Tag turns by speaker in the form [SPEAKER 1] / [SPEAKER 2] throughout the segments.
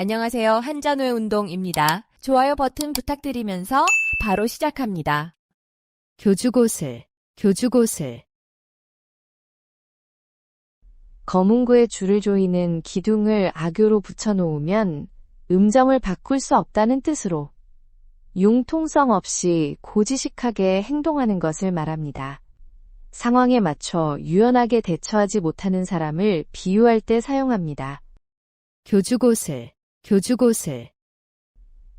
[SPEAKER 1] 안녕하세요. 한잔후의 운동입니다. 좋아요 버튼 부탁드리면서 바로 시작합니다.
[SPEAKER 2] 교주곳을, 교주곳을.
[SPEAKER 3] 거문구에 줄을 조이는 기둥을 악교로 붙여놓으면 음정을 바꿀 수 없다는 뜻으로 융통성 없이 고지식하게 행동하는 것을 말합니다. 상황에 맞춰 유연하게 대처하지 못하는 사람을 비유할 때 사용합니다.
[SPEAKER 2] 교주곳을, 교주곳을.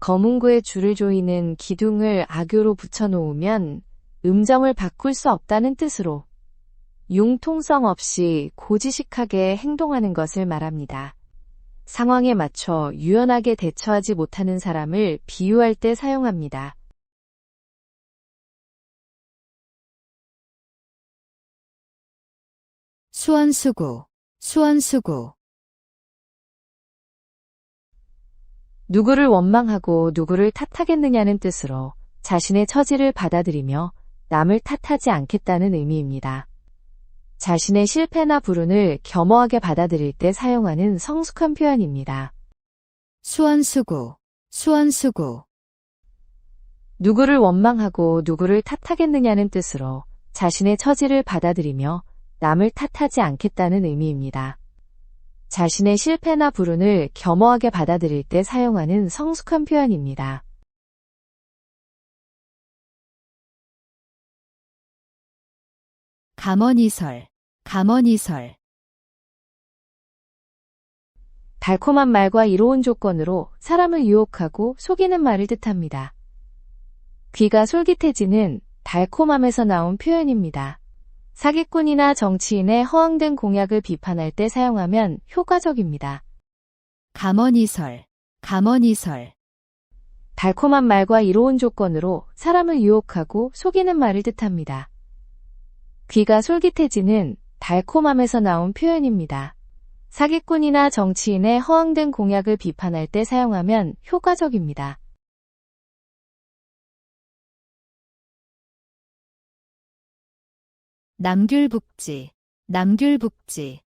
[SPEAKER 3] 거문구에 줄을 조이는 기둥을 악교로 붙여놓으면 음정을 바꿀 수 없다는 뜻으로 융통성 없이 고지식하게 행동하는 것을 말합니다. 상황에 맞춰 유연하게 대처하지 못하는 사람을 비유할 때 사용합니다.
[SPEAKER 2] 수원수구, 수원수구.
[SPEAKER 3] 누구를 원망하고 누구를 탓하겠느냐는 뜻으로 자신의 처지를 받아들이며 남을 탓하지 않겠다는 의미입니다. 자신의 실패나 불운을 겸허하게 받아들일 때 사용하는 성숙한 표현입니다.
[SPEAKER 2] 수원수구, 수원수구.
[SPEAKER 3] 누구를 원망하고 누구를 탓하겠느냐는 뜻으로 자신의 처지를 받아들이며 남을 탓하지 않겠다는 의미입니다. 자신의 실패나 불운을 겸허하게 받아들일 때 사용하는 성숙한 표현입니다.
[SPEAKER 2] 감언이설, 감언이설.
[SPEAKER 3] 달콤한 말과 이로운 조건으로 사람을 유혹하고 속이는 말을 뜻합니다. 귀가 솔깃해지는 달콤함에서 나온 표현입니다. 사기꾼이나 정치인의 허황된 공약을 비판할 때 사용하면 효과적입니다.
[SPEAKER 2] 감언이설, 감언이설.
[SPEAKER 3] 달콤한 말과 이로운 조건으로 사람을 유혹하고 속이는 말을 뜻합니다. 귀가 솔깃해지는 달콤함에서 나온 표현입니다. 사기꾼이나 정치인의 허황된 공약을 비판할 때 사용하면 효과적입니다.
[SPEAKER 2] 남귤북지, 남귤북지.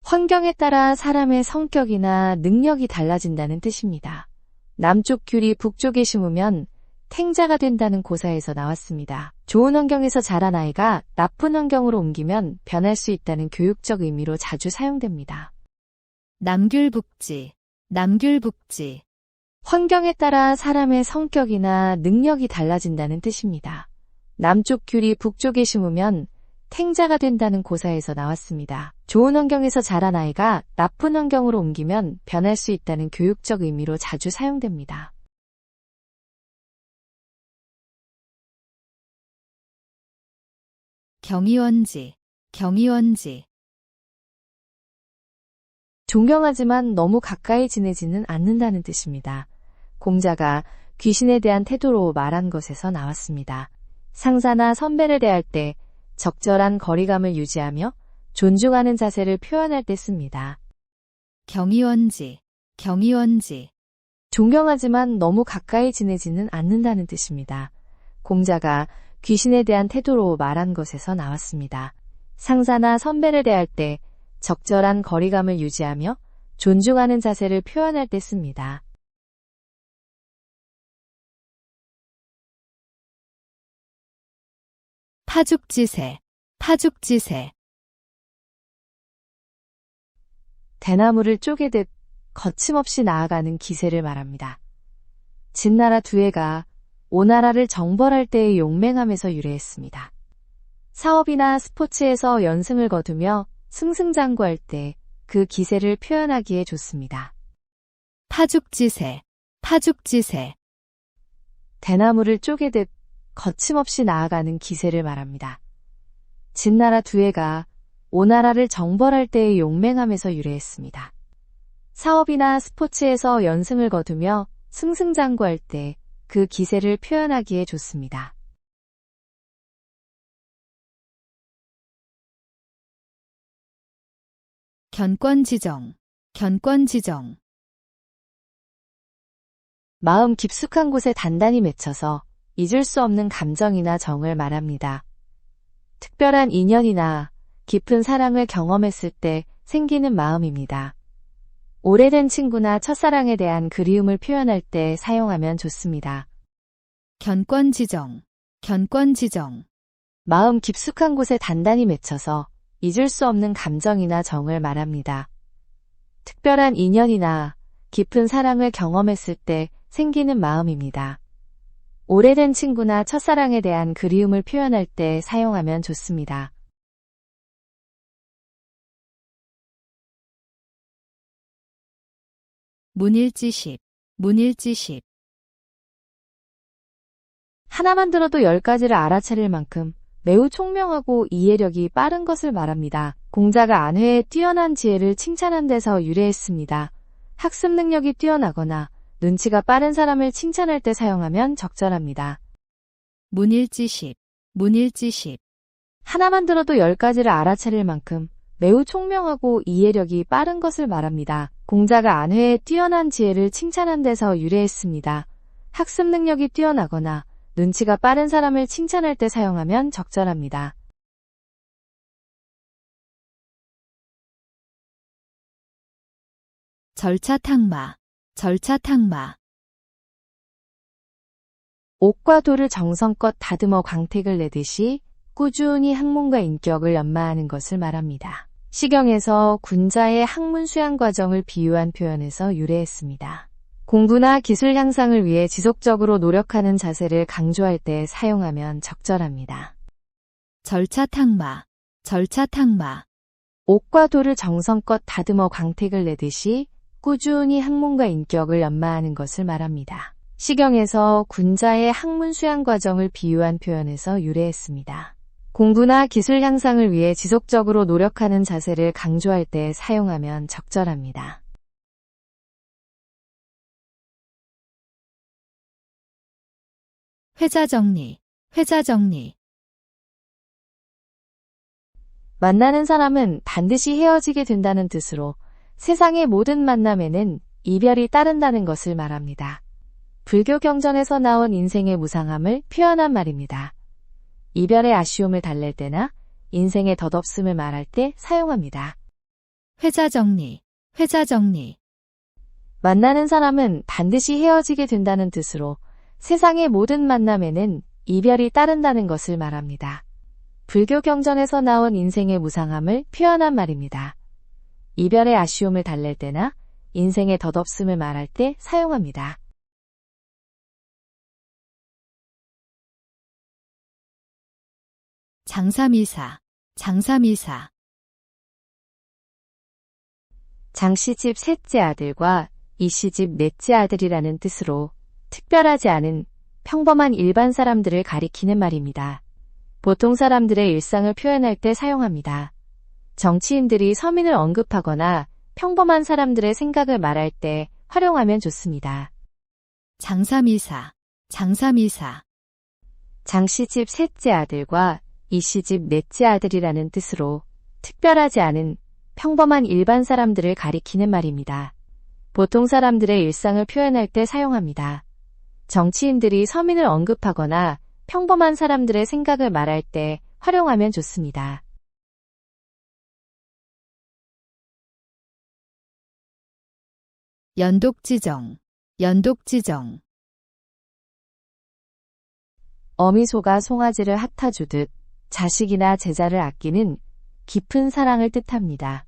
[SPEAKER 3] 환경에 따라 사람의 성격이나 능력이 달라진다는 뜻입니다. 남쪽 귤이 북쪽에 심으면 탱자가 된다는 고사에서 나왔습니다. 좋은 환경에서 자란 아이가 나쁜 환경으로 옮기면 변할 수 있다는 교육적 의미로 자주 사용됩니다.
[SPEAKER 2] 남귤북지, 남귤북지.
[SPEAKER 3] 환경에 따라 사람의 성격이나 능력이 달라진다는 뜻입니다. 남쪽 귤이 북쪽에 심으면 탱자가 된다는 고사에서 나왔습니다. 좋은 환경에서 자란 아이가 나쁜 환경으로 옮기면 변할 수 있다는 교육적 의미로 자주 사용됩니다.
[SPEAKER 2] 경이원지, 경이원지.
[SPEAKER 3] 존경하지만 너무 가까이 지내지는 않는다는 뜻입니다. 공자가 귀신에 대한 태도로 말한 것에서 나왔습니다. 상사나 선배를 대할 때 적절한 거리감을 유지하며 존중하는 자세를 표현할 때 씁니다.
[SPEAKER 2] 경이원지, 경이원지.
[SPEAKER 3] 존경하지만 너무 가까이 지내지는 않는다는 뜻입니다. 공자가 귀신에 대한 태도로 말한 것에서 나왔습니다. 상사나 선배를 대할 때 적절한 거리감을 유지하며 존중하는 자세를 표현할 때 씁니다.
[SPEAKER 2] 파죽지세, 파죽지세.
[SPEAKER 3] 대나무를 쪼개듯 거침없이 나아가는 기세를 말합니다. 진나라 두해가 오나라를 정벌할 때의 용맹함에서 유래했습니다. 사업이나 스포츠에서 연승을 거두며 승승장구할 때 그 기세를 표현하기에 좋습니다.
[SPEAKER 2] 파죽지세, 파죽지세.
[SPEAKER 3] 대나무를 쪼개듯 거침없이 나아가는 기세를 말합니다. 진나라 두해가 오나라를 정벌할 때의 용맹함에서 유래했습니다. 사업이나 스포츠에서 연승을 거두며 승승장구할 때 그 기세를 표현하기에 좋습니다.
[SPEAKER 2] 견권지정, 견권지정.
[SPEAKER 3] 마음 깊숙한 곳에 단단히 맺혀서 잊을 수 없는 감정이나 정을 말합니다. 특별한 인연이나 깊은 사랑을 경험했을 때 생기는 마음입니다. 오래된 친구나 첫사랑에 대한 그리움을 표현할 때 사용하면 좋습니다.
[SPEAKER 2] 견권 지정, 견권 지정.
[SPEAKER 3] 마음 깊숙한 곳에 단단히 맺혀서 잊을 수 없는 감정이나 정을 말합니다. 특별한 인연이나 깊은 사랑을 경험했을 때 생기는 마음입니다. 오래된 친구나 첫사랑에 대한 그리움을 표현할 때 사용하면 좋습니다.
[SPEAKER 2] 문일지십, 문일지십.
[SPEAKER 3] 하나만 들어도 10가지를 알아차릴 만큼 매우 총명하고 이해력이 빠른 것을 말합니다. 공자가 안회의 뛰어난 지혜를 칭찬한 데서 유래했습니다. 학습 능력이 뛰어나거나 눈치가 빠른 사람을 칭찬할 때 사용하면 적절합니다.
[SPEAKER 2] 문일지십, 문일지십.
[SPEAKER 3] 하나만 들어도 10가지를 알아차릴 만큼 매우 총명하고 이해력이 빠른 것을 말합니다. 공자가 안회의 뛰어난 지혜를 칭찬한 데서 유래했습니다. 학습 능력이 뛰어나거나 눈치가 빠른 사람을 칭찬할 때 사용하면 적절합니다.
[SPEAKER 2] 절차탕마, 절차탕마.
[SPEAKER 3] 옥과 돌을 정성껏 다듬어 광택을 내듯이 꾸준히 학문과 인격을 연마하는 것을 말합니다. 시경에서 군자의 학문 수양 과정을 비유한 표현에서 유래했습니다. 공부나 기술 향상을 위해 지속적으로 노력하는 자세를 강조할 때 사용하면 적절합니다.
[SPEAKER 2] 절차탕마, 절차탕마.
[SPEAKER 3] 옥과 돌을 정성껏 다듬어 광택을 내듯이 꾸준히 학문과 인격을 연마하는 것을 말합니다. 시경에서 군자의 학문 수양 과정을 비유한 표현에서 유래했습니다. 공부나 기술 향상을 위해 지속적으로 노력하는 자세를 강조할 때 사용하면 적절합니다.
[SPEAKER 2] 회자정리, 회자정리.
[SPEAKER 3] 만나는 사람은 반드시 헤어지게 된다는 뜻으로 세상의 모든 만남에는 이별이 따른다는 것을 말합니다. 불교 경전에서 나온 인생의 무상함을 표현한 말입니다. 이별의 아쉬움을 달랠 때나 인생의 덧없음을 말할 때 사용합니다.
[SPEAKER 2] 회자정리, 회자정리.
[SPEAKER 3] 만나는 사람은 반드시 헤어지게 된다는 뜻으로 세상의 모든 만남에는 이별이 따른다는 것을 말합니다. 불교 경전에서 나온 인생의 무상함을 표현한 말입니다. 이별의 아쉬움을 달랠 때나 인생의 덧없음을 말할 때 사용합니다.
[SPEAKER 2] 장사미사, 장사미사.
[SPEAKER 3] 장씨집 셋째 아들과 이씨집 넷째 아들이라는 뜻으로 특별하지 않은 평범한 일반 사람들을 가리키는 말입니다. 보통 사람들의 일상을 표현할 때 사용합니다. 정치인들이 서민을 언급하거나 평범한 사람들의 생각을 말할 때 활용하면 좋습니다.
[SPEAKER 2] 장사미사, 장사미사.
[SPEAKER 3] 장씨집 셋째 아들과 이씨집 넷째 아들이라는 뜻으로 특별하지 않은 평범한 일반 사람들을 가리키는 말입니다. 보통 사람들의 일상을 표현할 때 사용합니다. 정치인들이 서민을 언급하거나 평범한 사람들의 생각을 말할 때 활용하면 좋습니다.
[SPEAKER 2] 연독지정, 연독지정.
[SPEAKER 3] 어미소가 송아지를 핫아주듯 자식이나 제자를 아끼는 깊은 사랑을 뜻합니다.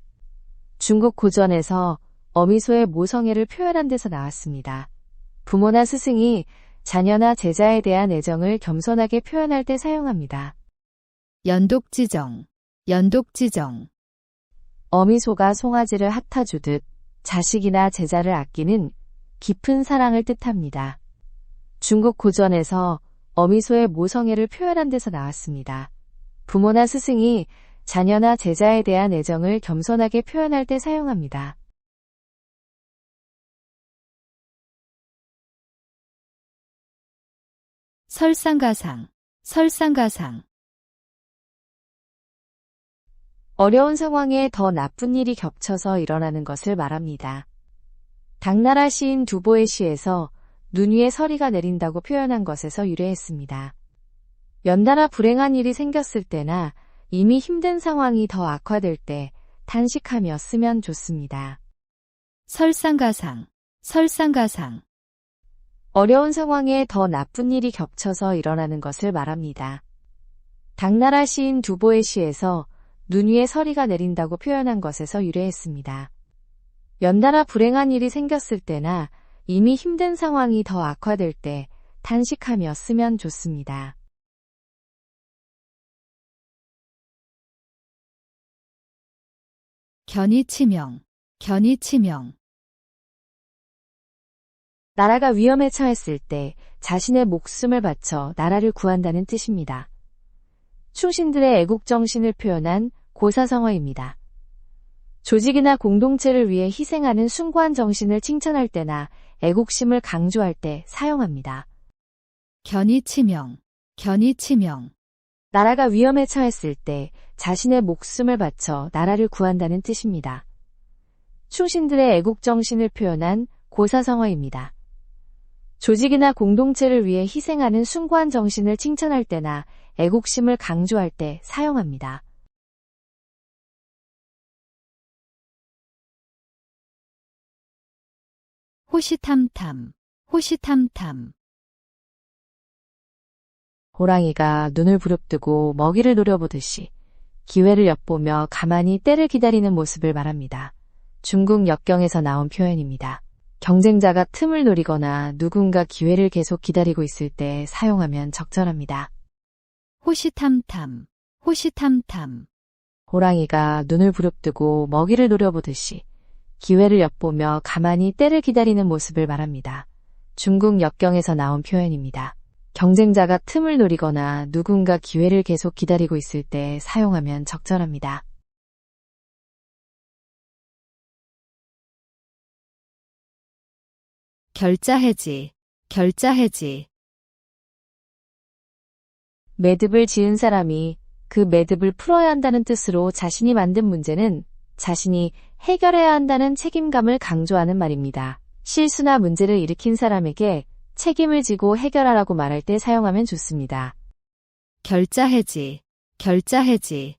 [SPEAKER 3] 중국 고전에서 어미소의 모성애를 표현한 데서 나왔습니다. 부모나 스승이 자녀나 제자에 대한 애정을 겸손하게 표현할 때 사용합니다.
[SPEAKER 2] 연독지정, 연독지정.
[SPEAKER 3] 어미소가 송아지를 핫아주듯 자식이나 제자를 아끼는 깊은 사랑을 뜻합니다. 중국 고전에서 어미소의 모성애를 표현한 데서 나왔습니다. 부모나 스승이 자녀나 제자에 대한 애정을 겸손하게 표현할 때 사용합니다.
[SPEAKER 2] 설상가상, 설상가상.
[SPEAKER 3] 어려운 상황에 더 나쁜 일이 겹쳐서 일어나는 것을 말합니다. 당나라 시인 두보의 시에서 눈 위에 서리가 내린다고 표현한 것에서 유래했습니다. 연달아 불행한 일이 생겼을 때나 이미 힘든 상황이 더 악화될 때 탄식하며 쓰면 좋습니다.
[SPEAKER 2] 설상가상, 설상가상.
[SPEAKER 3] 어려운 상황에 더 나쁜 일이 겹쳐서 일어나는 것을 말합니다. 당나라 시인 두보의 시에서 눈 위에 서리가 내린다고 표현한 것에서 유래했습니다. 연달아 불행한 일이 생겼을 때나 이미 힘든 상황이 더 악화될 때 탄식하며 쓰면 좋습니다.
[SPEAKER 2] 견이치명, 견이치명.
[SPEAKER 3] 나라가 위험에 처했을 때 자신의 목숨을 바쳐 나라를 구한다는 뜻입니다. 충신들의 애국정신을 표현한 고사성어입니다. 조직이나 공동체를 위해 희생하는 숭고한 정신을 칭찬할 때나 애국심을 강조할 때 사용합니다.
[SPEAKER 2] 견이치명, 견이치명.
[SPEAKER 3] 나라가 위험에 처했을 때 자신의 목숨을 바쳐 나라를 구한다는 뜻입니다. 충신들의 애국정신을 표현한 고사성어입니다. 조직이나 공동체를 위해 희생하는 숭고한 정신을 칭찬할 때나 애국심을 강조할 때 사용합니다.
[SPEAKER 2] 호시탐탐, 호시탐탐.
[SPEAKER 3] 호랑이가 눈을 부릅뜨고 먹이를 노려보듯이 기회를 엿보며 가만히 때를 기다리는 모습을 말합니다. 중국 역경에서 나온 표현입니다. 경쟁자가 틈을 노리거나 누군가 기회를 계속 기다리고 있을 때 사용하면 적절합니다.
[SPEAKER 2] 호시탐탐, 호시탐탐.
[SPEAKER 3] 호랑이가 눈을 부릅뜨고 먹이를 노려보듯이 기회를 엿보며 가만히 때를 기다리는 모습을 말합니다. 중국 역경에서 나온 표현입니다. 경쟁자가 틈을 노리거나 누군가 기회를 계속 기다리고 있을 때 사용하면 적절합니다.
[SPEAKER 2] 결자해지, 결자해지.
[SPEAKER 3] 매듭을 지은 사람이 그 매듭을 풀어야 한다는 뜻으로 자신이 만든 문제는 자신이 해결해야 한다는 책임감을 강조하는 말입니다. 실수나 문제를 일으킨 사람에게 책임을 지고 해결하라고 말할 때 사용하면 좋습니다.
[SPEAKER 2] 결자해지, 결자해지.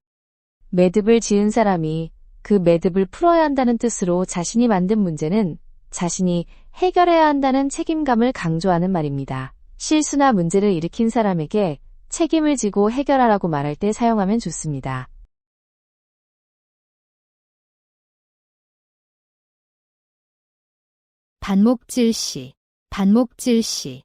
[SPEAKER 3] 매듭을 지은 사람이 그 매듭을 풀어야 한다는 뜻으로 자신이 만든 문제는 자신이 해결해야 한다는 책임감을 강조하는 말입니다. 실수나 문제를 일으킨 사람에게 책임을 지고 해결하라고 말할 때 사용하면 좋습니다.
[SPEAKER 2] 반목질시, 반목질시.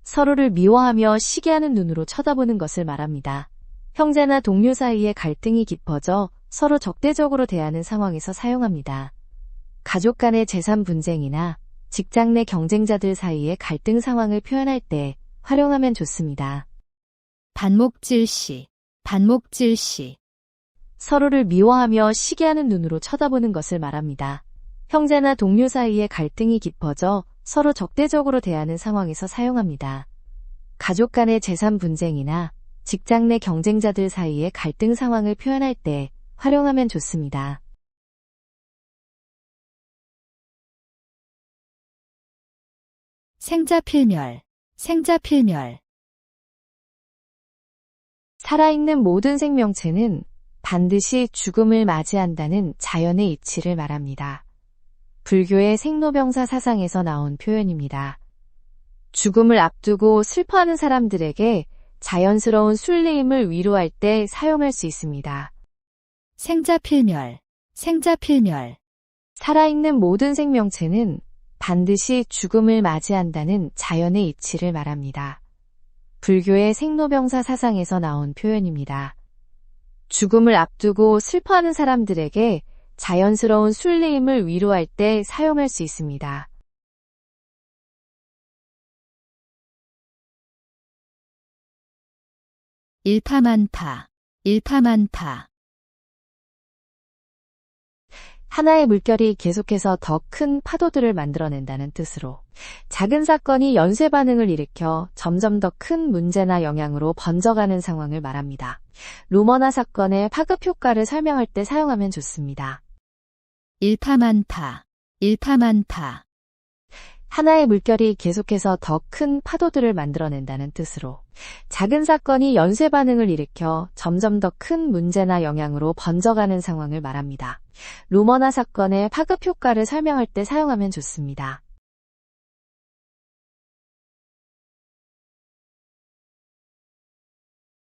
[SPEAKER 3] 서로를 미워하며 시기하는 눈으로 쳐다보는 것을 말합니다. 형제나 동료 사이에 갈등이 깊어져 서로 적대적으로 대하는 상황에서 사용합니다. 가족 간의 재산 분쟁이나 직장 내 경쟁자들 사이의 갈등 상황을 표현할 때 활용하면 좋습니다.
[SPEAKER 2] 반목질시, 반목질시.
[SPEAKER 3] 서로를 미워하며 시기하는 눈으로 쳐다보는 것을 말합니다. 형제나 동료 사이의 갈등이 깊어져 서로 적대적으로 대하는 상황에서 사용합니다. 가족 간의 재산 분쟁이나 직장 내 경쟁자들 사이의 갈등 상황을 표현할 때 활용하면 좋습니다.
[SPEAKER 2] 생자필멸, 생자필멸.
[SPEAKER 3] 살아있는 모든 생명체는 반드시 죽음을 맞이한다는 자연의 이치를 말합니다. 불교의 생로병사 사상에서 나온 표현입니다. 죽음을 앞두고 슬퍼하는 사람들에게 자연스러운 순례임을 위로할 때 사용할 수 있습니다.
[SPEAKER 2] 생자필멸, 생자필멸.
[SPEAKER 3] 살아있는 모든 생명체는 반드시 죽음을 맞이한다는 자연의 이치를 말합니다. 불교의 생로병사 사상에서 나온 표현입니다. 죽음을 앞두고 슬퍼하는 사람들에게 자연스러운 순례임을 위로할 때 사용할 수 있습니다.
[SPEAKER 2] 일파만파, 일파만파.
[SPEAKER 3] 하나의 물결이 계속해서 더 큰 파도들을 만들어낸다는 뜻으로 작은 사건이 연쇄 반응을 일으켜 점점 더 큰 문제나 영향으로 번져가는 상황을 말합니다. 루머나 사건의 파급 효과를 설명할 때 사용하면 좋습니다.
[SPEAKER 2] 일파만파, 일파만파.
[SPEAKER 3] 하나의 물결이 계속해서 더 큰 파도들을 만들어낸다는 뜻으로 작은 사건이 연쇄 반응을 일으켜 점점 더 큰 문제나 영향으로 번져가는 상황을 말합니다. 루머나 사건의 파급 효과를 설명할 때 사용하면 좋습니다.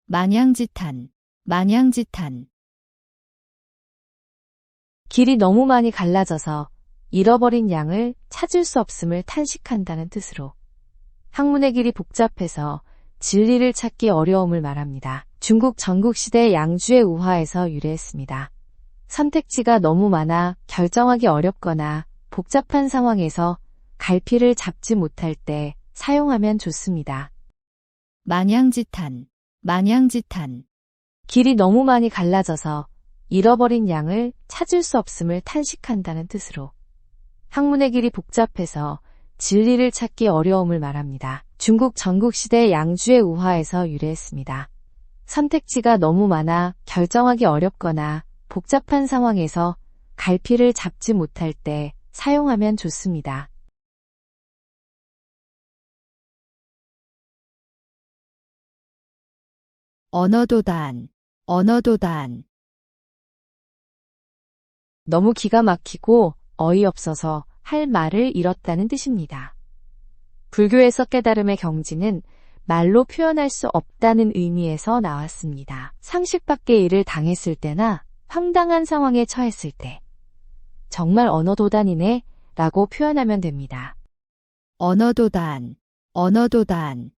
[SPEAKER 2] 마냥지탄, 마냥지탄.
[SPEAKER 3] 길이 너무 많이 갈라져서 잃어버린 양을 찾을 수 없음을 탄식한다는 뜻으로 학문의 길이 복잡해서 진리를 찾기 어려움을 말합니다. 중국 전국시대 양주의 우화에서 유래했습니다. 선택지가 너무 많아 결정하기 어렵거나 복잡한 상황에서 갈피를 잡지 못할 때 사용하면 좋습니다.
[SPEAKER 2] 마냥지탄, 마냥지탄.
[SPEAKER 3] 길이 너무 많이 갈라져서 잃어버린 양을 찾을 수 없음을 탄식한다는 뜻으로 학문의 길이 복잡해서 진리를 찾기 어려움을 말합니다. 중국 전국시대 양주의 우화에서 유래했습니다. 선택지가 너무 많아 결정하기 어렵거나 복잡한 상황에서 갈피를 잡지 못할 때 사용하면 좋습니다.
[SPEAKER 2] 언어도단, 언어도단.
[SPEAKER 3] 너무 기가 막히고 어이없어서 할 말을 잃었다는 뜻입니다. 불교에서 깨달음의 경지는 말로 표현할 수 없다는 의미에서 나왔습니다. 상식 밖의 일을 당했을 때나 황당한 상황에 처했을 때 정말 언어도단이네 라고 표현하면 됩니다.
[SPEAKER 2] 언어도단, 언어도단.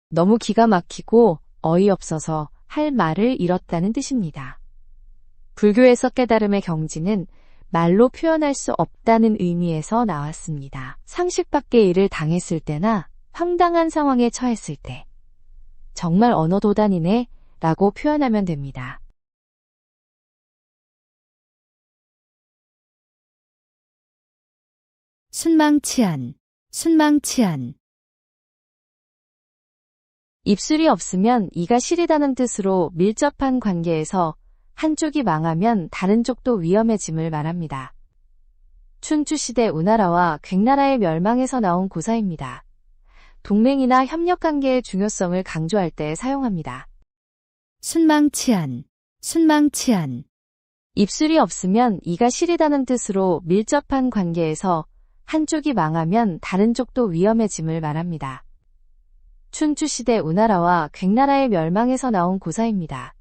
[SPEAKER 3] 너무 기가 막히고 어이없어서 할 말을 잃었다는 뜻입니다. 불교에서 깨달음의 경지는 말로 표현할 수 없다는 의미에서 나왔습니다. 상식 밖의 일을 당했을 때나 황당한 상황에 처했을 때 정말 언어도단이네 라고 표현하면 됩니다.
[SPEAKER 2] 순망치한, 순망치한.
[SPEAKER 3] 입술이 없으면 이가 시리다는 뜻으로 밀접한 관계에서 한쪽이 망하면 다른 쪽도 위험해짐을 말합니다. 춘추시대 우나라와 괭나라의 멸망에서 나온 고사입니다. 동맹이나 협력관계의 중요성을 강조할 때 사용합니다.
[SPEAKER 2] 순망치한, 순망치한.
[SPEAKER 3] 입술이 없으면 이가 시리다는 뜻으로 밀접한 관계에서 한쪽이 망하면 다른 쪽도 위험해짐을 말합니다. 춘추시대 우나라와 괭나라의 멸망에서 나온 고사입니다.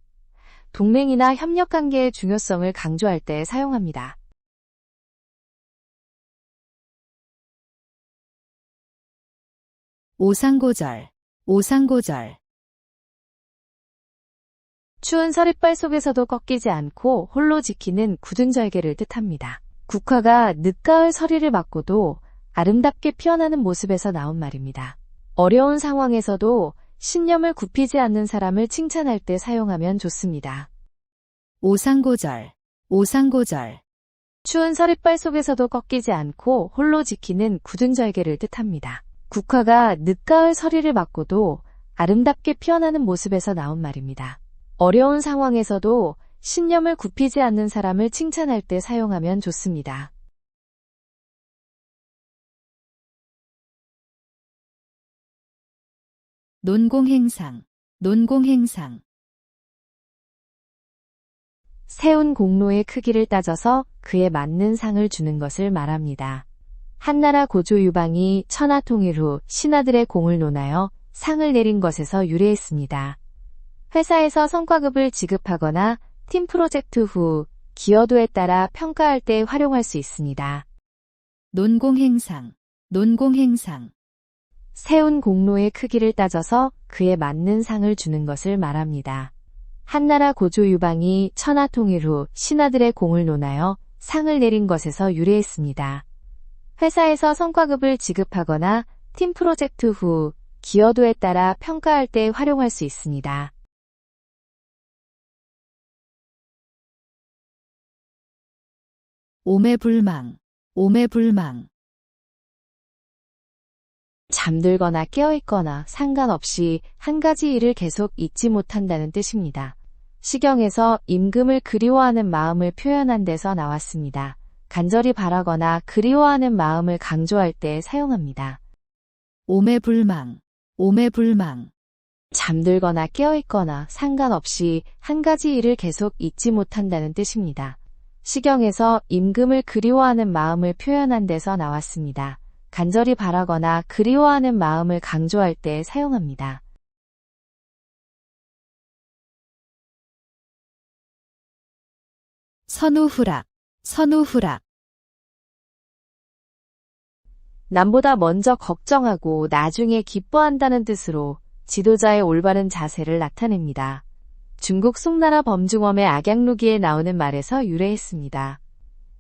[SPEAKER 3] 동맹이나 협력관계의 중요성을 강조할 때 사용합니다.
[SPEAKER 2] 오상고절, 오상고절.
[SPEAKER 3] 추운 서릿발 속에서도 꺾이지 않고 홀로 지키는 굳은 절개를 뜻합니다. 국화가 늦가을 서리를 맞고도 아름답게 피어나는 모습에서 나온 말입니다. 어려운 상황에서도 신념을 굽히지 않는 사람을 칭찬할 때 사용하면 좋습니다.
[SPEAKER 2] 오상고절, 오상고절.
[SPEAKER 3] 추운 서릿발 속에서도 꺾이지 않고 홀로 지키는 굳은 절개를 뜻합니다. 국화가 늦가을 서리를 맞고도 아름답게 피어나는 모습에서 나온 말입니다. 어려운 상황에서도 신념을 굽히지 않는 사람을 칭찬할 때 사용하면 좋습니다.
[SPEAKER 2] 논공행상, 논공행상.
[SPEAKER 3] 세운 공로의 크기를 따져서 그에 맞는 상을 주는 것을 말합니다. 한나라 고조 유방이 천하 통일 후 신하들의 공을 논하여 상을 내린 것에서 유래했습니다. 회사에서 성과급을 지급하거나 팀 프로젝트 후 기여도에 따라 평가할 때 활용할 수 있습니다.
[SPEAKER 2] 논공행상, 논공행상.
[SPEAKER 3] 세운 공로의 크기를 따져서 그에 맞는 상을 주는 것을 말합니다. 한나라 고조 유방이 천하 통일 후 신하들의 공을 논하여 상을 내린 것에서 유래했습니다. 회사에서 성과급을 지급하거나 팀 프로젝트 후 기여도에 따라 평가할 때 활용할 수 있습니다.
[SPEAKER 2] 오매불망, 오매불망.
[SPEAKER 3] 잠들거나 깨어있거나 상관없이 한 가지 일을 계속 잊지 못한다는 뜻입니다. 시경에서 임금을 그리워하는 마음을 표현한 데서 나왔습니다. 간절히 바라거나 그리워하는 마음을 강조할 때 사용합니다.
[SPEAKER 2] 오매불망, 오매불망.
[SPEAKER 3] 잠들거나 깨어있거나 상관없이 한 가지 일을 계속 잊지 못한다는 뜻입니다. 시경에서 임금을 그리워하는 마음을 표현한 데서 나왔습니다. 간절히 바라거나 그리워하는 마음을 강조할 때 사용합니다.
[SPEAKER 2] 선우후락, 선우후락.
[SPEAKER 3] 남보다 먼저 걱정하고 나중에 기뻐한다는 뜻으로 지도자의 올바른 자세를 나타냅니다. 중국 송나라 범중엄의 악양루기에 나오는 말에서 유래했습니다.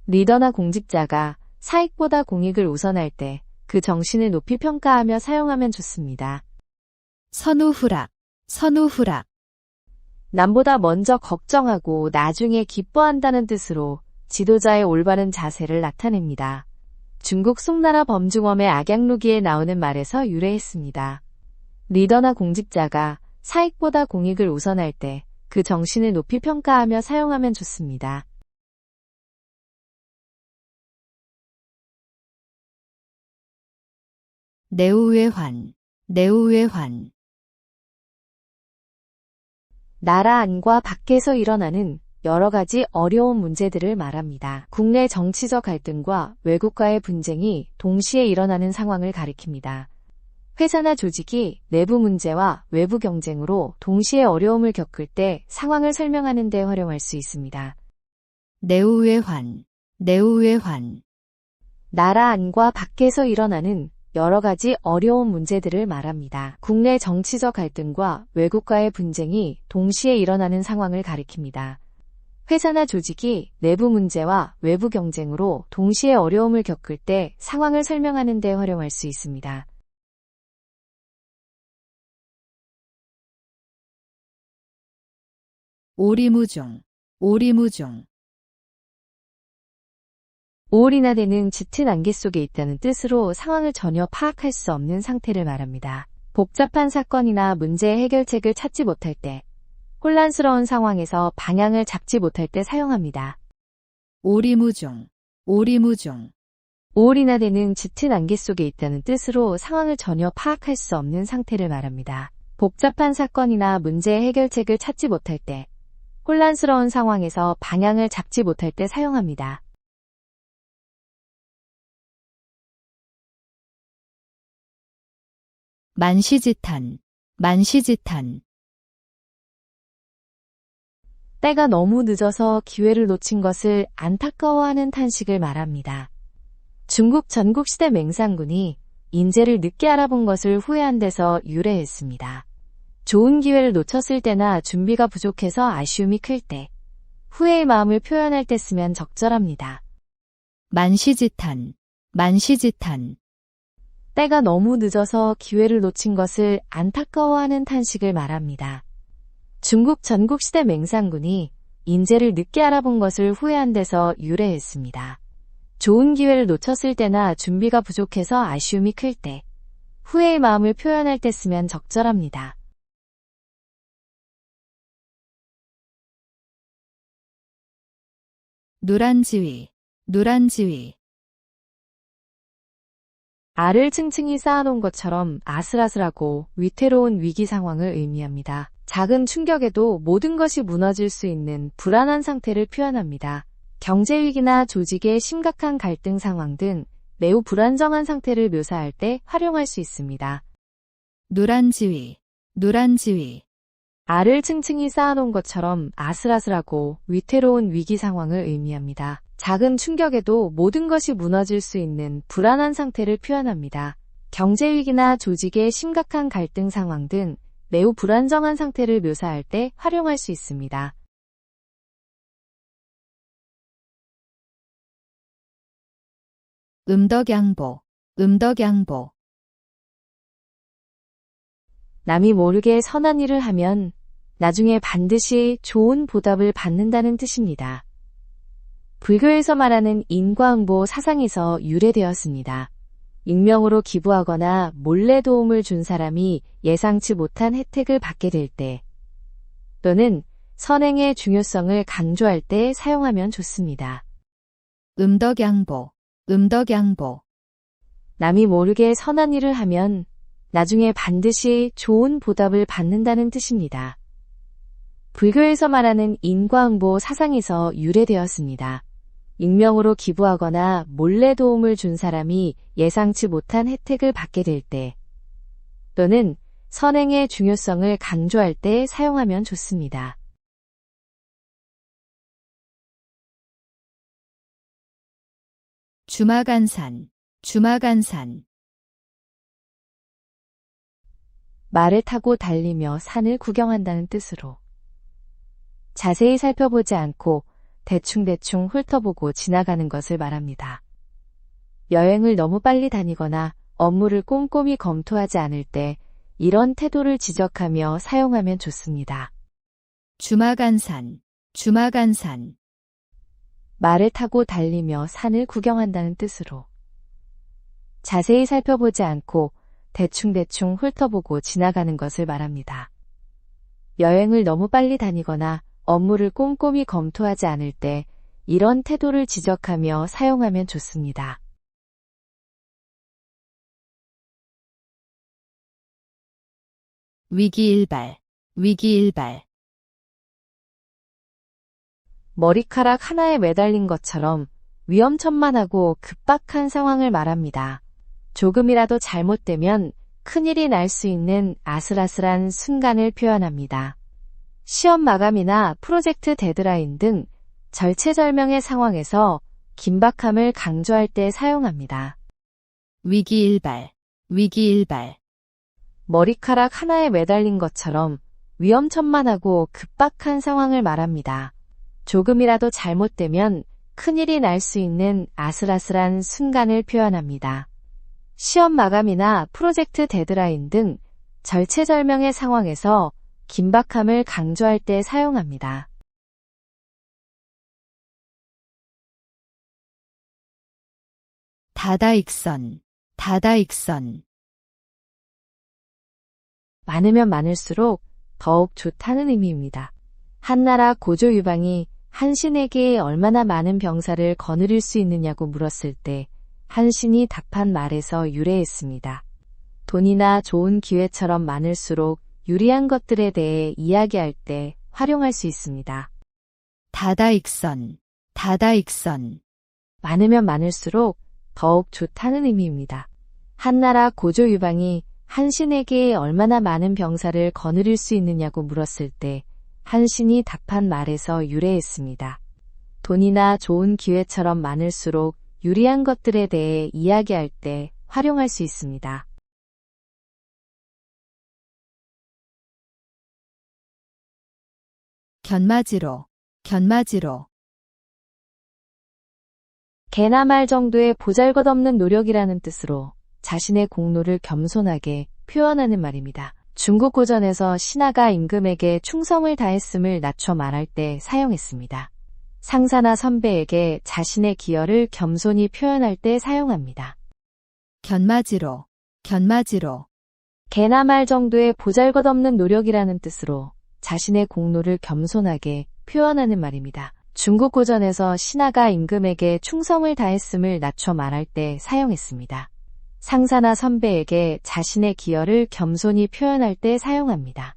[SPEAKER 3] 리더나 공직자가 사익보다 공익을 우선할 때 그 정신을 높이 평가하며 사용하면 좋습니다.
[SPEAKER 2] 선우후락, 선우후락.
[SPEAKER 3] 남보다 먼저 걱정하고 나중에 기뻐한다는 뜻으로 지도자의 올바른 자세를 나타냅니다. 중국 송나라 범중엄의 악양루기에 나오는 말에서 유래했습니다. 리더나 공직자가 사익보다 공익을 우선할 때 그 정신을 높이 평가하며 사용하면 좋습니다.
[SPEAKER 2] 내우외환, 내우외환.
[SPEAKER 3] 나라 안과 밖에서 일어나는 여러 가지 어려운 문제들을 말합니다. 국내 정치적 갈등과 외국과의 분쟁이 동시에 일어나는 상황을 가리킵니다. 회사나 조직이 내부 문제와 외부 경쟁으로 동시에 어려움을 겪을 때 상황을 설명하는 데 활용할 수 있습니다.
[SPEAKER 2] 내우외환, 내우외환.
[SPEAKER 3] 나라 안과 밖에서 일어나는 여러 가지 어려운 문제들을 말합니다. 국내 정치적 갈등과 외국과의 분쟁이 동시에 일어나는 상황을 가리킵니다. 회사나 조직이 내부 문제와 외부 경쟁으로 동시에 어려움을 겪을 때 상황을 설명하는 데 활용할 수 있습니다.
[SPEAKER 2] 오리무중, 오리무중.
[SPEAKER 3] 오올인화되는 짙은 안개 속에 있다는 뜻으로 상황을 전혀 파악할 수 없는 상태를 말합니다. 복잡한 사건이나 문제의 해결책을 찾지 못할 때, 혼란스러운 상황에서 방향을 잡지 못할 때 사용합니다.
[SPEAKER 2] 오리무중, 오리무중.
[SPEAKER 3] 오올인화되는 짙은 안개 속에 있다는 뜻으로 상황을 전혀 파악할 수 없는 상태를 말합니다. 복잡한 사건이나 문제의 해결책을 찾지 못할 때, 혼란스러운 상황에서 방향을 잡지 못할 때 사용합니다.
[SPEAKER 2] 만시지탄, 만시지탄.
[SPEAKER 3] 때가 너무 늦어서 기회를 놓친 것을 안타까워하는 탄식을 말합니다. 중국 전국시대 맹상군이 인재를 늦게 알아본 것을 후회한 데서 유래했습니다. 좋은 기회를 놓쳤을 때나 준비가 부족해서 아쉬움이 클 때, 후회의 마음을 표현할 때 쓰면 적절합니다.
[SPEAKER 2] 만시지탄, 만시지탄.
[SPEAKER 3] 때가 너무 늦어서 기회를 놓친 것을 안타까워하는 탄식을 말합니다. 중국 전국시대 맹상군이 인재를 늦게 알아본 것을 후회한 데서 유래했습니다. 좋은 기회를 놓쳤을 때나 준비가 부족해서 아쉬움이 클 때, 후회의 마음을 표현할 때 쓰면 적절합니다.
[SPEAKER 2] 누란지위, 누란지위.
[SPEAKER 3] 알을 층층이 쌓아놓은 것처럼 아슬아슬하고 위태로운 위기 상황을 의미합니다. 작은 충격에도 모든 것이 무너질 수 있는 불안한 상태를 표현합니다. 경제위기나 조직의 심각한 갈등 상황 등 매우 불안정한 상태를 묘사할 때 활용할 수 있습니다.
[SPEAKER 2] 누란지위, 누란지위.
[SPEAKER 3] 알을 층층이 쌓아놓은 것처럼 아슬아슬하고 위태로운 위기 상황을 의미합니다. 작은 충격에도 모든 것이 무너질 수 있는 불안한 상태를 표현합니다. 경제위기나 조직의 심각한 갈등 상황 등 매우 불안정한 상태를 묘사할 때 활용할 수 있습니다.
[SPEAKER 2] 음덕양보, 음덕양보.
[SPEAKER 3] 남이 모르게 선한 일을 하면 나중에 반드시 좋은 보답을 받는다는 뜻입니다. 불교에서 말하는 인과응보 사상에서 유래되었습니다. 익명으로 기부하거나 몰래 도움을 준 사람이 예상치 못한 혜택을 받게 될 때, 또는 선행의 중요성을 강조할 때 사용하면 좋습니다.
[SPEAKER 2] 음덕양보, 음덕양보.
[SPEAKER 3] 남이 모르게 선한 일을 하면 나중에 반드시 좋은 보답을 받는다는 뜻입니다. 불교에서 말하는 인과응보 사상에서 유래되었습니다. 익명으로 기부하거나 몰래 도움을 준 사람이 예상치 못한 혜택을 받게 될 때, 또는 선행의 중요성을 강조할 때 사용하면 좋습니다.
[SPEAKER 2] 주마간산, 주마간산.
[SPEAKER 3] 말을 타고 달리며 산을 구경한다는 뜻으로 자세히 살펴보지 않고 대충대충 훑어보고 지나가는 것을 말합니다. 여행을 너무 빨리 다니거나 업무를 꼼꼼히 검토하지 않을 때 이런 태도를 지적하며 사용하면 좋습니다.
[SPEAKER 2] 주마간산, 주마간산.
[SPEAKER 3] 말을 타고 달리며 산을 구경한다는 뜻으로 자세히 살펴보지 않고 대충대충 훑어보고 지나가는 것을 말합니다. 여행을 너무 빨리 다니거나 업무를 꼼꼼히 검토하지 않을 때 이런 태도를 지적하며 사용하면 좋습니다.
[SPEAKER 2] 위기일발, 위기일발.
[SPEAKER 3] 머리카락 하나에 매달린 것처럼 위험천만하고 급박한 상황을 말합니다. 조금이라도 잘못되면 큰일이 날 수 있는 아슬아슬한 순간을 표현합니다. 시험 마감이나 프로젝트 데드라인 등 절체절명의 상황에서 긴박함을 강조할 때 사용합니다.
[SPEAKER 2] 위기일발, 위기일발.
[SPEAKER 3] 머리카락 하나에 매달린 것처럼 위험천만하고 급박한 상황을 말합니다. 조금이라도 잘못되면 큰일이 날 수 있는 아슬아슬한 순간을 표현합니다. 시험 마감이나 프로젝트 데드라인 등 절체절명의 상황에서 긴박함을 강조할 때 사용합니다.
[SPEAKER 2] 다다익선, 다다익선.
[SPEAKER 3] 많으면 많을수록 더욱 좋다는 의미입니다. 한나라 고조 유방이 한신에게 얼마나 많은 병사를 거느릴 수 있느냐고 물었을 때 한신이 답한 말에서 유래했습니다. 돈이나 좋은 기회처럼 많을수록 유리한 것들에 대해 이야기할 때 활용할 수 있습니다.
[SPEAKER 2] 다다익선, 다다익선.
[SPEAKER 3] 많으면 많을수록 더욱 좋다는 의미입니다. 한나라 고조 유방이 한신에게 얼마나 많은 병사를 거느릴 수 있느냐고 물었을 때 한신이 답한 말에서 유래했습니다. 돈이나 좋은 기회처럼 많을수록 유리한 것들에 대해 이야기할 때 활용할 수 있습니다.
[SPEAKER 2] 견마지로, 견마지로.
[SPEAKER 3] 개나 말 정도의 보잘것없는 노력이라는 뜻으로 자신의 공로를 겸손하게 표현하는 말입니다. 중국 고전에서 신하가 임금에게 충성을 다했음을 낮춰 말할 때 사용했습니다. 상사나 선배에게 자신의 기여를 겸손히 표현할 때 사용합니다.
[SPEAKER 2] 견마지로, 견마지로.
[SPEAKER 3] 개나 말 정도의 보잘것없는 노력이라는 뜻으로 자신의 공로를 겸손하게 표현하는 말입니다. 중국 고전에서 신하가 임금에게 충성을 다했음을 낮춰 말할 때 사용했습니다. 상사나 선배에게 자신의 기여를 겸손히 표현할 때 사용합니다.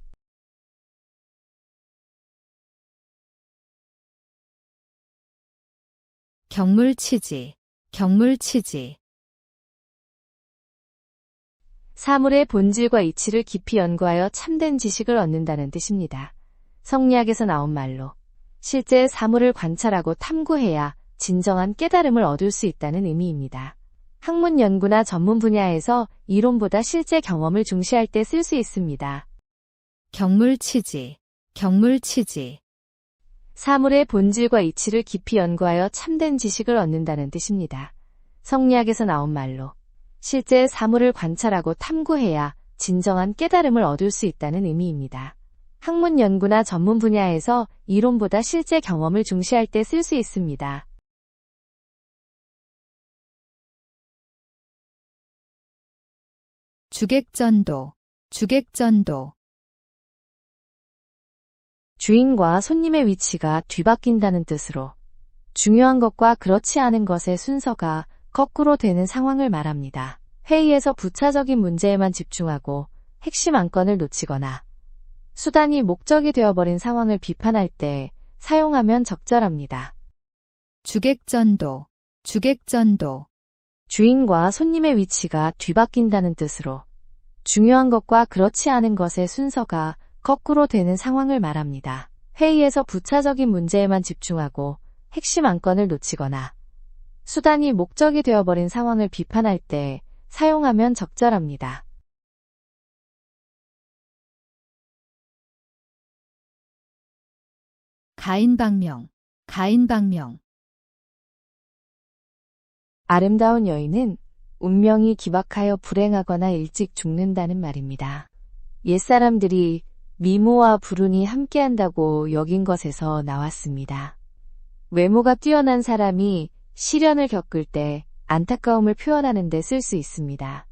[SPEAKER 2] 경물치지, 경물치지.
[SPEAKER 3] 사물의 본질과 이치를 깊이 연구하여 참된 지식을 얻는다는 뜻입니다. 성리학에서 나온 말로 실제 사물을 관찰하고 탐구해야 진정한 깨달음을 얻을 수 있다는 의미입니다. 학문 연구나 전문 분야에서 이론보다 실제 경험을 중시할 때 쓸 수 있습니다.
[SPEAKER 2] 경물치지, 경물치지.
[SPEAKER 3] 사물의 본질과 이치를 깊이 연구하여 참된 지식을 얻는다는 뜻입니다. 성리학에서 나온 말로 실제 사물을 관찰하고 탐구해야 진정한 깨달음을 얻을 수 있다는 의미입니다. 학문 연구나 전문 분야에서 이론보다 실제 경험을 중시할 때 쓸 수 있습니다.
[SPEAKER 2] 주객전도, 주객전도.
[SPEAKER 3] 주인과 손님의 위치가 뒤바뀐다는 뜻으로 중요한 것과 그렇지 않은 것의 순서가 거꾸로 되는 상황을 말합니다. 회의에서 부차적인 문제에만 집중하고 핵심 안건을 놓치거나 수단이 목적이 되어버린 상황을 비판할 때 사용하면 적절합니다.
[SPEAKER 2] 주객전도, 주객전도,
[SPEAKER 3] 주인과 손님의 위치가 뒤바뀐다는 뜻으로 중요한 것과 그렇지 않은 것의 순서가 거꾸로 되는 상황을 말합니다. 회의에서 부차적인 문제에만 집중하고 핵심 안건을 놓치거나 수단이 목적이 되어버린 상황을 비판할 때 사용하면 적절합니다.
[SPEAKER 2] 가인방명, 가인방명,
[SPEAKER 3] 아름다운 여인은 운명이 기박하여 불행하거나 일찍 죽는다는 말입니다. 옛사람들이 미모와 불운이 함께한다고 여긴 것에서 나왔습니다. 외모가 뛰어난 사람이 시련을 겪을 때 안타까움을 표현하는 데 쓸 수 있습니다.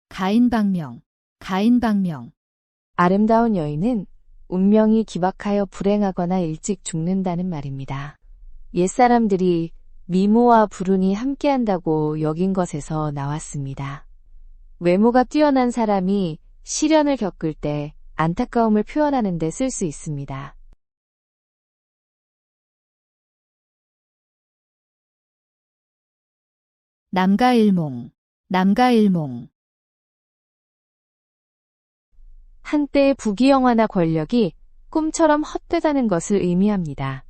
[SPEAKER 2] 가인방명, 가인방명,
[SPEAKER 3] 아름다운 여인은 운명이 기박하여 불행하거나 일찍 죽는다는 말입니다. 옛사람들이 미모와 불운이 함께한다고 여긴 것에서 나왔습니다. 외모가 뛰어난 사람이 시련을 겪을 때 안타까움을 표현하는 데 쓸 수 있습니다.
[SPEAKER 2] 남가일몽, 남가일몽,
[SPEAKER 3] 한때의 부귀영화나 권력이 꿈처럼 헛되다는 것을 의미합니다.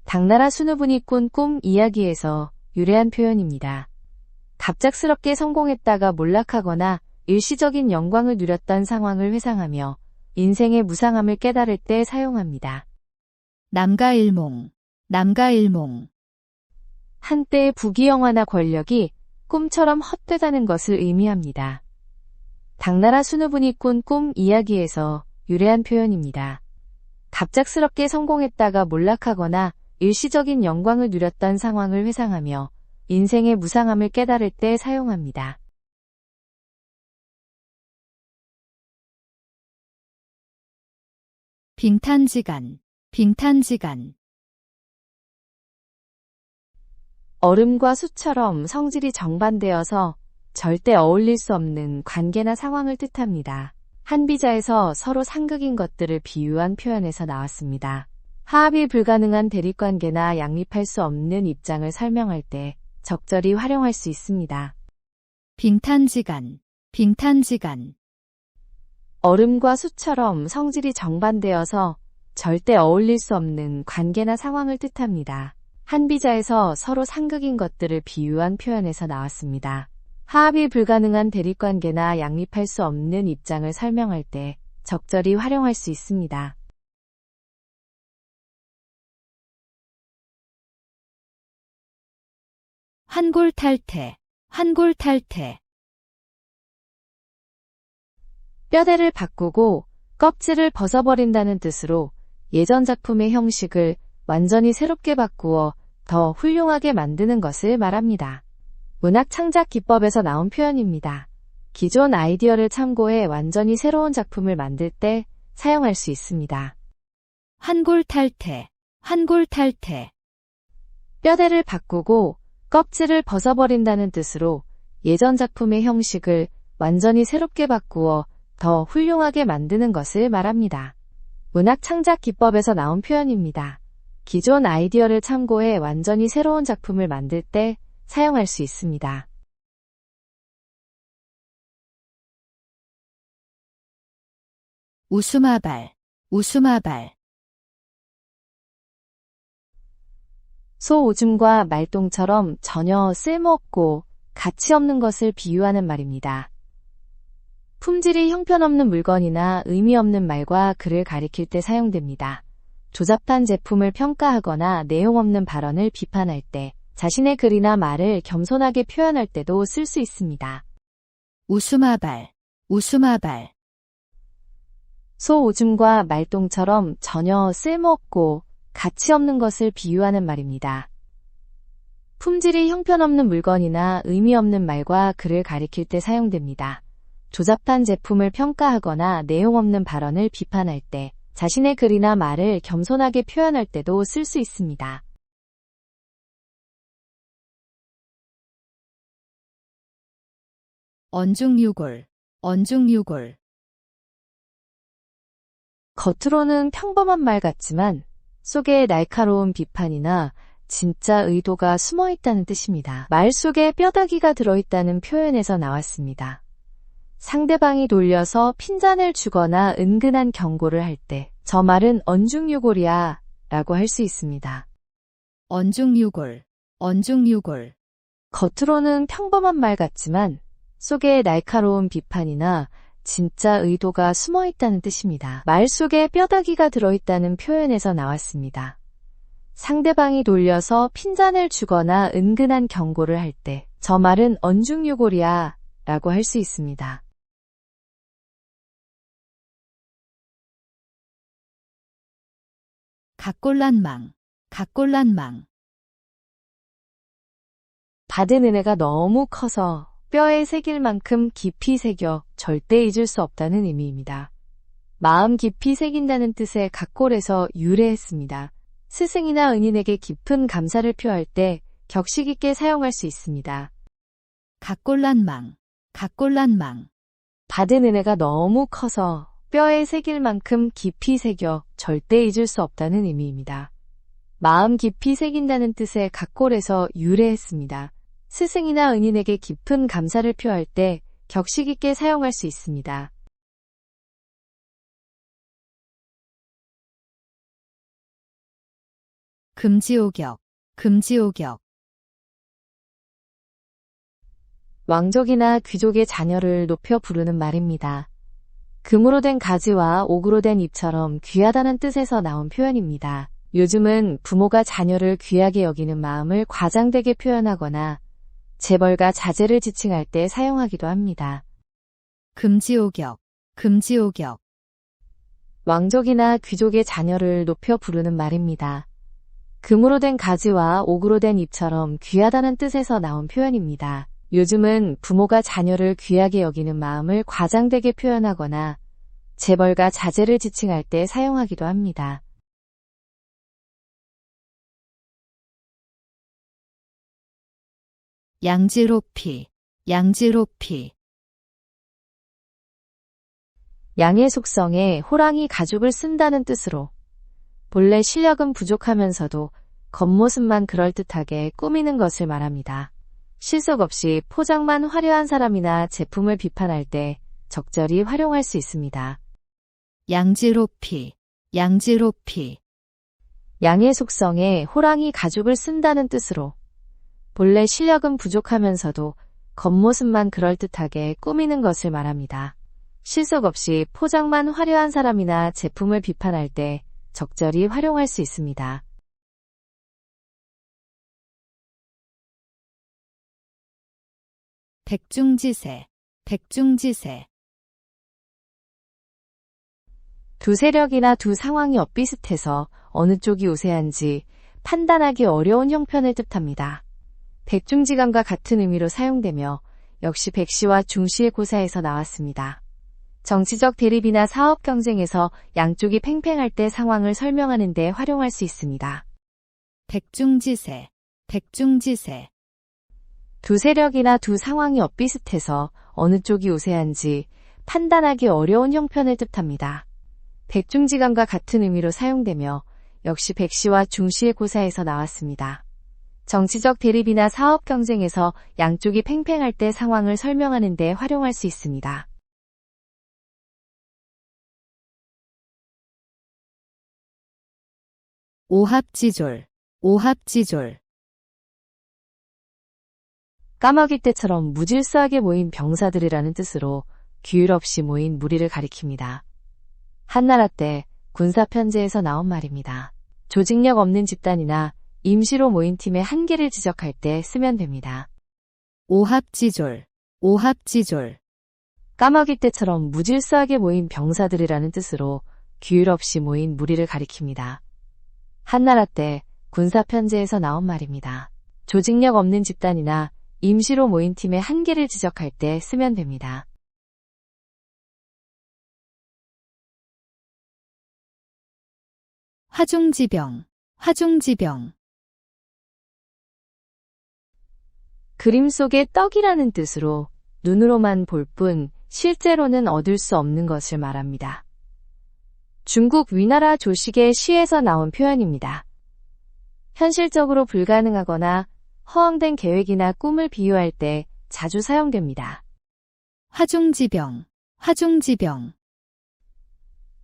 [SPEAKER 3] 당나라 순우분이 꾼 꿈 이야기에서 유래한 표현입니다. 갑작스럽게 성공했다가 몰락하거나 일시적인 영광을 누렸던 상황을 회상하며 인생의 무상함을 깨달을 때 사용합니다.
[SPEAKER 2] 남가일몽, 남가일몽,
[SPEAKER 3] 한때의 부귀영화나 권력이 꿈처럼 헛되다는 것을 의미합니다. 당나라 순우분이 꾼 꿈 이야기에서 유래한 표현입니다. 갑작스럽게 성공했다가 몰락하거나 일시적인 영광을 누렸던 상황을 회상하며 인생의 무상함을 깨달을 때 사용합니다.
[SPEAKER 2] 빙탄지간, 빙탄지간,
[SPEAKER 3] 얼음과 숯처럼 성질이 정반대여서 절대 어울릴 수 없는 관계나 상황을 뜻합니다. 한비자에서 서로 상극인 것들을 비유한 표현에서 나왔습니다. 화합이 불가능한 대립관계나 양립할 수 없는 입장을 설명할 때 적절히 활용할 수 있습니다.
[SPEAKER 2] 빙탄지간, 빙탄지간,
[SPEAKER 3] 얼음과 숯처럼 성질이 정반대여서 절대 어울릴 수 없는 관계나 상황을 뜻합니다. 한비자에서 서로 상극인 것들을 비유한 표현에서 나왔습니다. 화합이 불가능한 대립관계나 양립할 수 없는 입장을 설명할 때 적절히 활용할 수 있습니다.
[SPEAKER 2] 환골탈태, 환골탈태,
[SPEAKER 3] 뼈대를 바꾸고 껍질을 벗어버린다는 뜻으로 예전 작품의 형식을 완전히 새롭게 바꾸어 더 훌륭하게 만드는 것을 말합니다. 문학 창작 기법에서 나온 표현입니다. 기존 아이디어를 참고해 완전히 새로운 작품을 만들 때 사용할 수 있습니다.
[SPEAKER 2] 환골탈태, 환골탈태,
[SPEAKER 3] 뼈대를 바꾸고 껍질을 벗어버린다는 뜻으로 예전 작품의 형식을 완전히 새롭게 바꾸어 더 훌륭하게 만드는 것을 말합니다. 문학 창작 기법에서 나온 표현입니다. 기존 아이디어를 참고해 완전히 새로운 작품을 만들 때 사용할 수 있습니다.
[SPEAKER 2] 우수마발, 우수마발,
[SPEAKER 3] 소 오줌과 말똥처럼 전혀 쓸모없고 가치 없는 것을 비유하는 말입니다. 품질이 형편없는 물건이나 의미 없는 말과 글을 가리킬 때 사용됩니다. 조잡한 제품을 평가하거나 내용 없는 발언을 비판할 때 자신의 글이나 말을 겸손하게 표현할 때도 쓸 수 있습니다.
[SPEAKER 2] 우수마발, 우수마발,
[SPEAKER 3] 소 오줌과 말똥처럼 전혀 쓸모없고 가치 없는 것을 비유하는 말입니다. 품질이 형편없는 물건이나 의미 없는 말과 글을 가리킬 때 사용됩니다. 조잡한 제품을 평가하거나 내용 없는 발언을 비판할 때 자신의 글이나 말을 겸손하게 표현할 때도 쓸 수 있습니다.
[SPEAKER 2] 언중유골, 언중유골.
[SPEAKER 3] 겉으로는 평범한 말 같지만 속에 날카로운 비판이나 진짜 의도가 숨어 있다는 뜻입니다. 말 속에 뼈다귀가 들어있다는 표현에서 나왔습니다. 상대방이 돌려서 핀잔을 주거나 은근한 경고를 할 때 저 말은 언중유골이야 라고 할 수 있습니다.
[SPEAKER 2] 언중유골, 언중유골.
[SPEAKER 3] 겉으로는 평범한 말 같지만 속에 날카로운 비판이나 진짜 의도가 숨어 있다는 뜻입니다. 말 속에 뼈다귀가 들어있다는 표현에서 나왔습니다. 상대방이 돌려서 핀잔을 주거나 은근한 경고를 할 때 저 말은 언중유골이야 라고 할 수 있습니다.
[SPEAKER 2] 각골란망, 각골란망.
[SPEAKER 3] 받은 은혜가 너무 커서 뼈에 새길 만큼 깊이 새겨 절대 잊을 수 없다는 의미입니다. 마음 깊이 새긴다는 뜻의 각골에서 유래했습니다. 스승이나 은인에게 깊은 감사를 표할 때 격식 있게 사용할 수 있습니다.
[SPEAKER 2] 각골란망, 각골란망.
[SPEAKER 3] 받은 은혜가 너무 커서 뼈에 새길 만큼 깊이 새겨 절대 잊을 수 없다는 의미입니다. 마음 깊이 새긴다는 뜻의 각골에서 유래했습니다. 스승이나 은인에게 깊은 감사를 표할 때 격식 있게 사용할 수 있습니다.
[SPEAKER 2] 금지오격, 금지오격.
[SPEAKER 3] 왕족이나 귀족의 자녀를 높여 부르는 말입니다. 금으로 된 가지와 옥으로 된 잎처럼 귀하다는 뜻에서 나온 표현입니다. 요즘은 부모가 자녀를 귀하게 여기는 마음을 과장되게 표현하거나 재벌가 자제를 지칭할 때 사용하기도 합니다.
[SPEAKER 2] 금지오격, 금지오격.
[SPEAKER 3] 왕족이나 귀족의 자녀를 높여 부르는 말입니다. 금으로 된 가지와 옥으로 된 잎처럼 귀하다는 뜻에서 나온 표현입니다. 요즘은 부모가 자녀를 귀하게 여기는 마음을 과장되게 표현하거나 재벌가 자제를 지칭할 때 사용하기도 합니다.
[SPEAKER 2] 양지로피, 양지로피.
[SPEAKER 3] 양의 속성에 호랑이 가죽을 쓴다는 뜻으로 본래 실력은 부족하면서도 겉모습만 그럴듯하게 꾸미는 것을 말합니다. 실속 없이 포장만 화려한 사람이나 제품을 비판할 때 적절히 활용할 수 있습니다.
[SPEAKER 2] 양지로피, 양지로피.
[SPEAKER 3] 양의 속성에 호랑이 가죽을 쓴다는 뜻으로 본래 실력은 부족하면서도 겉모습만 그럴듯하게 꾸미는 것을 말합니다. 실속 없이 포장만 화려한 사람이나 제품을 비판할 때 적절히 활용할 수 있습니다.
[SPEAKER 2] 백중지세, 백중지세.
[SPEAKER 3] 두 세력이나 두 상황이 엇비슷해서 어느 쪽이 우세한지 판단하기 어려운 형편을 뜻합니다. 백중지감과 같은 의미로 사용되며 역시 백시와 중시의 고사에서 나왔습니다. 정치적 대립이나 사업 경쟁에서 양쪽이 팽팽할 때 상황을 설명하는 데 활용할 수 있습니다.
[SPEAKER 2] 백중지세, 백중지세.
[SPEAKER 3] 두 세력이나 두 상황이 엇비슷해서 어느 쪽이 우세한지 판단하기 어려운 형편을 뜻합니다. 백중지감과 같은 의미로 사용되며 역시 백시와 중시의 고사에서 나왔습니다. 정치적 대립이나 사업 경쟁에서 양쪽이 팽팽할 때 상황을 설명하는 데 활용할 수 있습니다.
[SPEAKER 2] 오합지졸, 오합지졸.
[SPEAKER 3] 까마귀 떼처럼 무질서하게 모인 병사들이라는 뜻으로 규율 없이 모인 무리를 가리킵니다. 한나라 때 군사편제에서 나온 말입니다. 조직력 없는 집단이나 임시로 모인 팀의 한계를 지적할 때 쓰면 됩니다.
[SPEAKER 2] 오합지졸, 오합지졸.
[SPEAKER 3] 까마귀 떼처럼 무질서하게 모인 병사들이라는 뜻으로 규율 없이 모인 무리를 가리킵니다. 한나라 때 군사편제에서 나온 말입니다. 조직력 없는 집단이나 임시로 모인 팀의 한계를 지적할 때 쓰면 됩니다.
[SPEAKER 2] 화중지병, 화중지병.
[SPEAKER 3] 그림 속의 떡이라는 뜻으로 눈으로만 볼 뿐 실제로는 얻을 수 없는 것을 말합니다. 중국 위나라 조식의 시에서 나온 표현입니다. 현실적으로 불가능하거나 허황된 계획이나 꿈을 비유할 때 자주 사용됩니다.
[SPEAKER 2] 화중지병, 화중지병.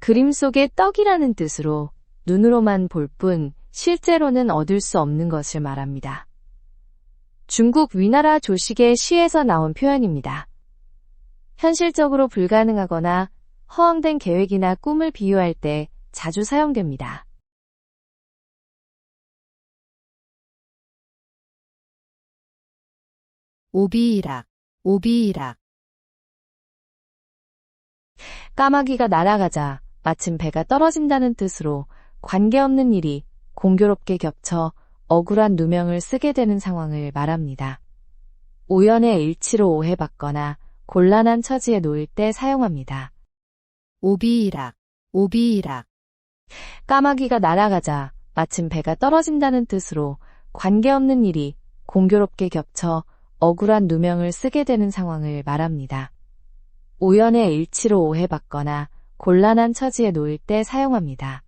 [SPEAKER 3] 그림 속의 떡이라는 뜻으로 눈으로만 볼 뿐 실제로는 얻을 수 없는 것을 말합니다. 중국 위나라 조식의 시에서 나온 표현입니다. 현실적으로 불가능하거나 허황된 계획이나 꿈을 비유할 때 자주 사용됩니다.
[SPEAKER 2] 오비이락, 오비이락.
[SPEAKER 3] 까마귀가 날아가자 마침 배가 떨어진다는 뜻으로 관계없는 일이 공교롭게 겹쳐 억울한 누명을 쓰게 되는 상황을 말합니다. 우연의 일치로 오해받거나 곤란한 처지에 놓일 때 사용합니다.
[SPEAKER 2] 오비이락, 오비이락.
[SPEAKER 3] 까마귀가 날아가자 마침 배가 떨어진다는 뜻으로 관계없는 일이 공교롭게 겹쳐 억울한 누명을 쓰게 되는 상황을 말합니다. 우연의 일치로 오해받거나 곤란한 처지에 놓일 때 사용합니다.